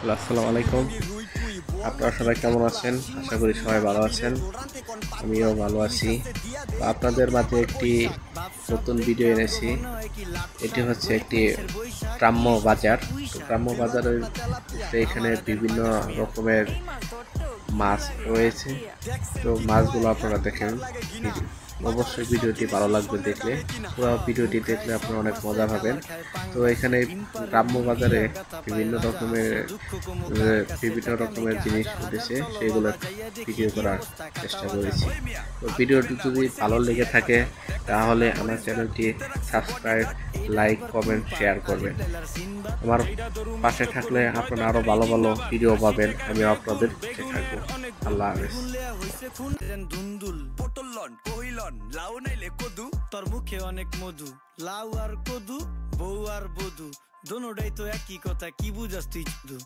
Hello, আসসালামু আলাইকুম। আপনারা সবাই কেমন আছেন? আশা করি সবাই ভালো আছেন। আমিও ভালো আছি। তো আপনাদের মাঝে একটি নতুন ভিডিও এনেছি। এটি হচ্ছে একটি গ্রাম্য বাজার। তো গ্রাম্য বাজারের এখানে বিভিন্ন রকমের মাছ রয়েছে। তো মাছগুলো আপনারা দেখেন। অবশ্যই ভিডিওটি ভালো লাগবে দেখলে। পুরো ভিডিওটি দেখলে আপনারা অনেক মজা পাবেন। তো এখানে গ্রাম্য বাজারে বিভিন্ন রকমের জিনিস উঠেছে, সেগুলো ভিডিও করার চেষ্টা করেছি। তো ভিডিওটি যদি ভালো লেগে থাকে তাহলে আমার চ্যানেলটি সাবস্ক্রাইব, লাইক, কমেন্ট, শেয়ার করবেন। আমার পাশে থাকলে আপনারা আরো ভালো ভালো ভিডিও পাবেন। আমি আপনাদের পাশে থাকবো। আল্লাহ হাফেজ। লাউ নাইলে কদু, তোর মুখে অনেক মধু। লাউ আর কদু, বউ আর বধু, দোনোটাই তো একই কথা, কি বুঝাস তুই শুধু।